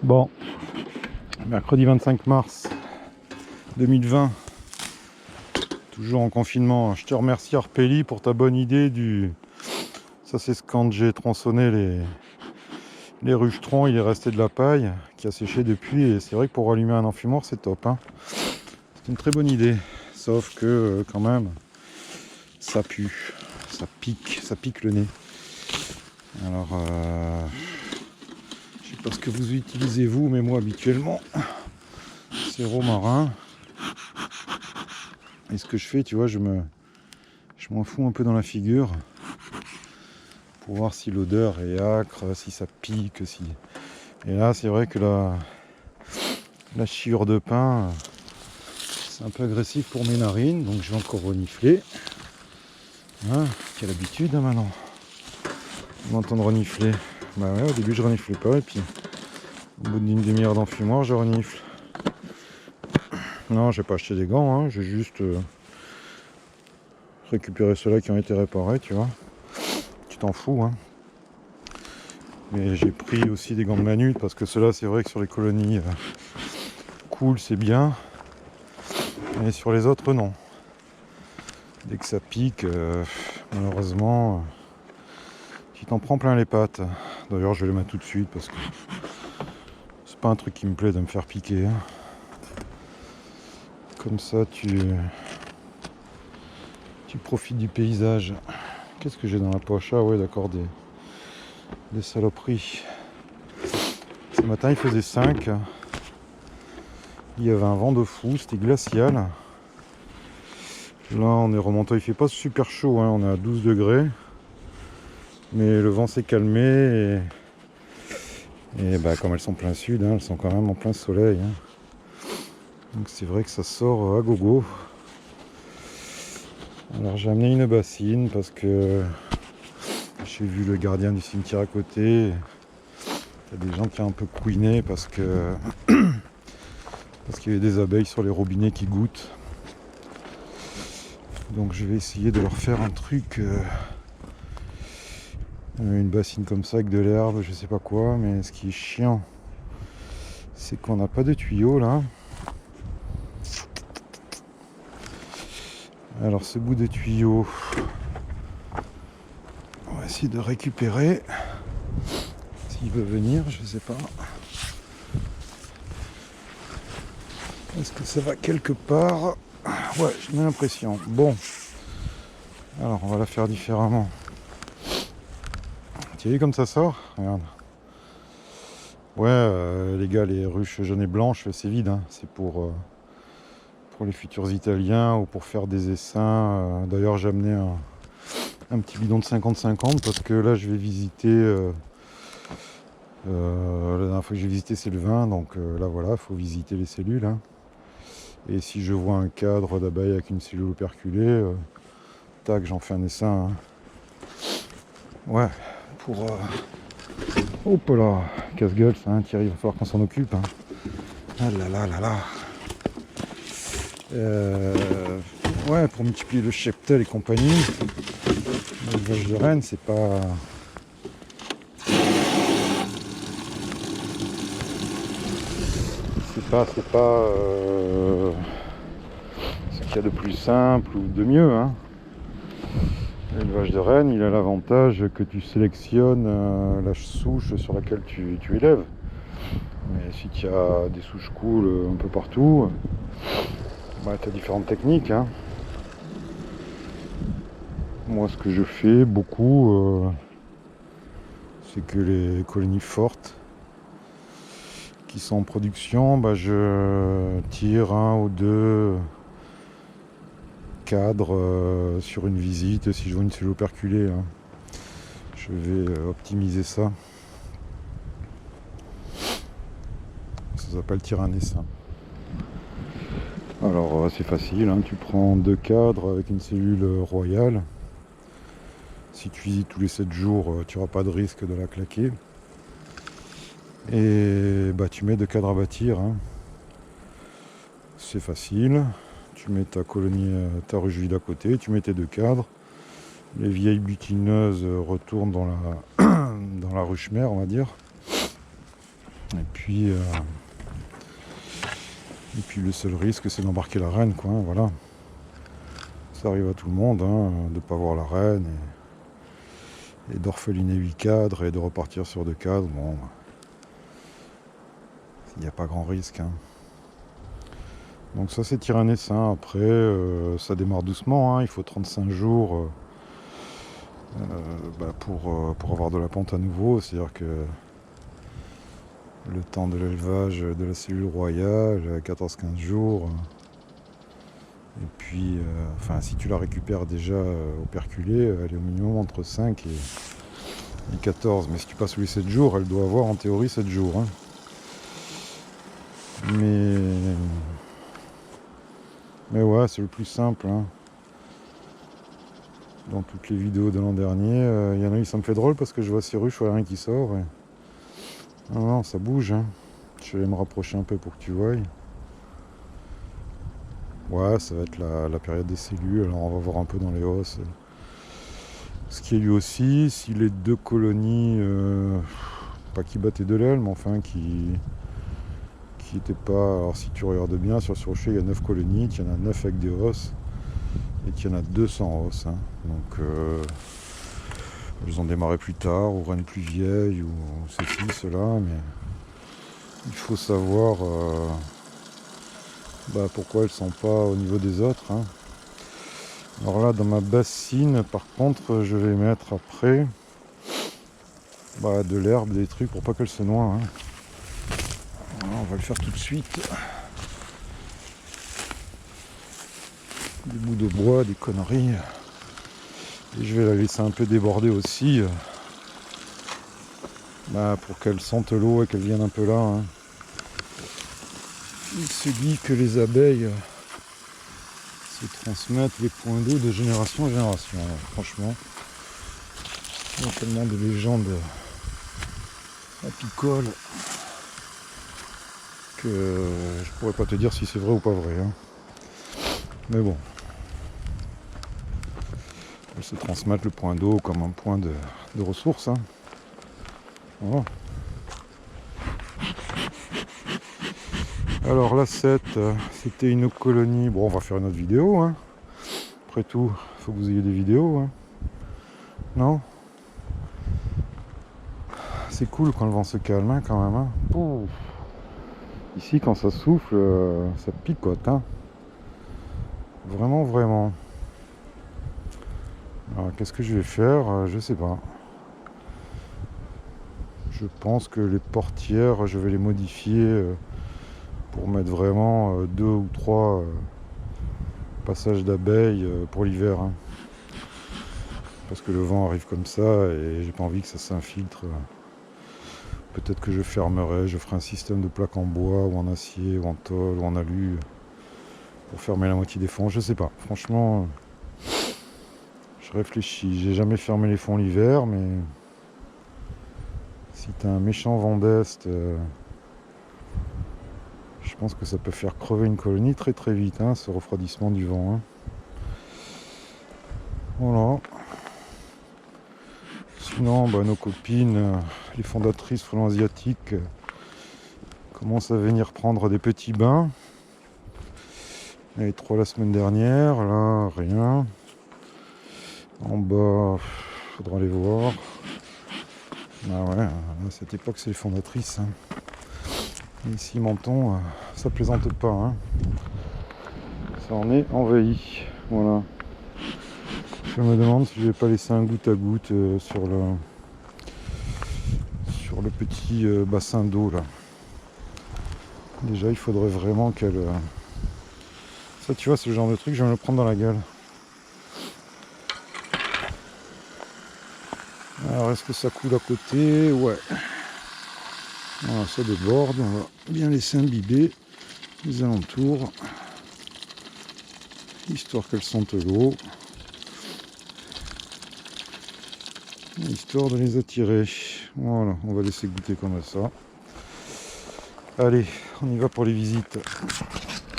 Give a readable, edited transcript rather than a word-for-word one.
Bon, mercredi 25 mars 2020, toujours en confinement. Je te remercie Arpeli pour ta bonne idée du... Ça c'est quand j'ai tronçonné les ruchetrons, il est resté de la paille qui a séché depuis et c'est vrai que pour allumer un enfumoir c'est top. Hein. C'est une très bonne idée, sauf que quand même ça pue, ça pique le nez. Alors je sais pas ce que vous utilisez vous, mais moi habituellement c'est romarin. Et ce que je fais, tu vois, je m'en fous un peu dans la figure pour voir si l'odeur est âcre, si ça pique, si. Et là, c'est vrai que la chiure de pain, c'est un peu agressif pour mes narines, donc je vais encore renifler. Hein, quelle habitude hein, maintenant, de m'entendre renifler. Bah ouais, au début je reniflais pas, et puis au bout d'une demi-heure d'enfumoir, je renifle. Non, j'ai pas acheté des gants, hein, j'ai juste récupéré ceux-là qui ont été réparés, tu vois. Tu t'en fous, hein. Mais j'ai pris aussi des gants de manute parce que ceux-là, c'est vrai que sur les colonies cool, c'est bien. Et sur les autres, non. Dès que ça pique, malheureusement, tu t'en prends plein les pattes. D'ailleurs, je vais les mettre tout de suite parce que c'est pas un truc qui me plaît de me faire piquer. Hein. Comme ça, tu profites du paysage. Qu'est-ce que j'ai dans la poche? Ah ouais, d'accord, des saloperies. Ce matin, il faisait 5. Il y avait un vent de fou, c'était glacial. Là, on est remonté, il fait pas super chaud, hein, on est à 12 degrés. Mais le vent s'est calmé et bah, comme elles sont plein sud, hein, elles sont quand même en plein soleil. Hein. Donc c'est vrai que ça sort à gogo. Alors j'ai amené une bassine parce que j'ai vu le gardien du cimetière à côté. Il y a des gens qui ont un peu couiné parce qu'il y avait des abeilles sur les robinets qui goûtent. Donc je vais essayer de leur faire un truc, une bassine comme ça avec de l'herbe, je sais pas quoi, mais ce qui est chiant, c'est qu'on n'a pas de tuyau là. Alors ce bout de tuyau, on va essayer de récupérer. S'il veut venir, je sais pas. Est-ce que ça va quelque part? Ouais, j'ai l'impression. Bon. Alors on va la faire différemment. Tu as vu comme ça sort? Regarde. Ouais, les gars, les ruches jaunes et blanches, c'est vide. Hein. C'est pour les futurs Italiens ou pour faire des essaims. D'ailleurs, j'ai amené un petit bidon de 50-50 parce que là, je vais visiter. La dernière fois que j'ai visité, c'est le 20. Donc là, voilà, il faut visiter les cellules. Hein. Et si je vois un cadre d'abeille avec une cellule operculée, tac, j'en fais un essaim. Hein. Ouais, pour. Hop là, casse-gueule, ça, hein, Thierry, il va falloir qu'on s'en occupe. Hein. Ah là là là là. Ouais, pour multiplier le cheptel et compagnie, l'élevage de rennes, c'est pas. C'est pas ce qu'il y a de plus simple ou de mieux. Hein. L'élevage de rennes, il a l'avantage que tu sélectionnes la souche sur laquelle tu élèves. Mais si tu as des souches cool un peu partout, bah, tu as différentes techniques. Hein. Moi, ce que je fais beaucoup, c'est que les colonies fortes qui sont en production, bah, je tire un ou deux cadres sur une visite. Si je vois une cellule operculée, hein, je vais optimiser ça. Ça s'appelle tirer un essaim. Alors c'est facile, hein, tu prends 2 cadres avec une cellule royale. Si tu visites tous les 7 jours, tu n'auras pas de risque de la claquer. Et bah, tu mets 2 cadres à bâtir. Hein. C'est facile. Tu mets ta colonie, ta ruche vide à côté, tu mets tes 2 cadres. Les vieilles butineuses retournent dans la ruche mère, on va dire. Et puis le seul risque c'est d'embarquer la reine, quoi, hein, voilà. Ça arrive à tout le monde, hein, de ne pas voir la reine et d'orpheliner 8 cadres et de repartir sur 2 cadres. Bon, il n'y a pas grand risque, hein. Donc ça c'est tir un essaim. Après ça démarre doucement, hein. Il faut 35 jours pour avoir de la ponte à nouveau. C'est-à-dire que le temps de l'élevage de la cellule royale, 14-15 jours. Et puis, si tu la récupères déjà operculée, elle est au minimum entre 5 et 14. Mais si tu passes sous les 7 jours, elle doit avoir en théorie 7 jours, hein. Mais ouais, c'est le plus simple, hein. Dans toutes les vidéos de l'an dernier, il y en a eu, ça me fait drôle parce que je vois Cyrus, je vois rien qui sort. Non, non, ça bouge, hein. Je vais me rapprocher un peu pour que tu voies. Ouais, ça va être la période des cellules, alors on va voir un peu dans les os. Ce qui est lui aussi, si les 2 colonies, pas qui battaient de l'aile, mais enfin qui n'étaient pas... Alors si tu regardes bien, sur ce rocher, il y a 9 colonies, il y en a 9 avec des os, et qu'il y en a 2 sans os, hein. Donc, elles ont démarré plus tard, ou reines plus vieilles, ou ceci, cela, mais il faut savoir pourquoi elles sont pas au niveau des autres, hein. Alors là, dans ma bassine, par contre, je vais mettre après de l'herbe, des trucs pour pas qu'elles se noient, hein. Alors, on va le faire tout de suite. Des bouts de bois, des conneries. Et je vais la laisser un peu déborder aussi, pour qu'elle sente l'eau et qu'elle vienne un peu là, hein. Il se dit que les abeilles se transmettent les points d'eau de génération en génération. Alors, franchement, il y a tellement de légendes apicoles que je pourrais pas te dire si c'est vrai ou pas vrai, hein. Mais bon, elles se transmettent le point d'eau comme un point de ressource, hein. Voilà. Alors la 7, c'était une colonie. Bon, on va faire une autre vidéo, hein. Après tout, il faut que vous ayez des vidéos, hein. Non? C'est cool quand le vent se calme, hein, quand même, hein. Pouf. Ici, quand ça souffle, ça picote, hein. Vraiment, vraiment. Alors, qu'est-ce que je vais faire? Je sais pas. Je pense que les portières, je vais les modifier pour mettre vraiment 2 ou 3 passages d'abeilles pour l'hiver, hein. Parce que le vent arrive comme ça et j'ai pas envie que ça s'infiltre. Peut-être que je fermerai, je ferai un système de plaques en bois ou en acier ou en tôle ou en alu pour fermer la moitié des fonds, je sais pas. Franchement, je réfléchis. J'ai jamais fermé les fonds l'hiver, mais si t'as un méchant vent d'est, je pense que ça peut faire crever une colonie très très vite, hein, ce refroidissement du vent, hein. Voilà. Sinon, nos copines, les fondatrices frelons asiatiques, commencent à venir prendre des petits bains. Il y a eu 3 la semaine dernière, là, rien. En bas, faudra les voir. Ah ouais, à cette époque, c'est les fondatrices, hein. Et ici, Menton, ça plaisante pas, hein. Ça en est envahi. Voilà. Je me demande si je vais pas laisser un goutte à goutte sur le petit bassin d'eau là. Déjà, il faudrait vraiment qu'elle... Ça, tu vois, c'est le genre de truc, je vais me le prendre dans la gueule. Alors, est-ce que ça coule à côté? Ouais. Voilà, ça déborde. On va bien laisser imbiber les alentours, histoire qu'elles sentent l'eau, histoire de les attirer. Voilà, on va laisser goûter comme ça. Allez, on y va pour les visites.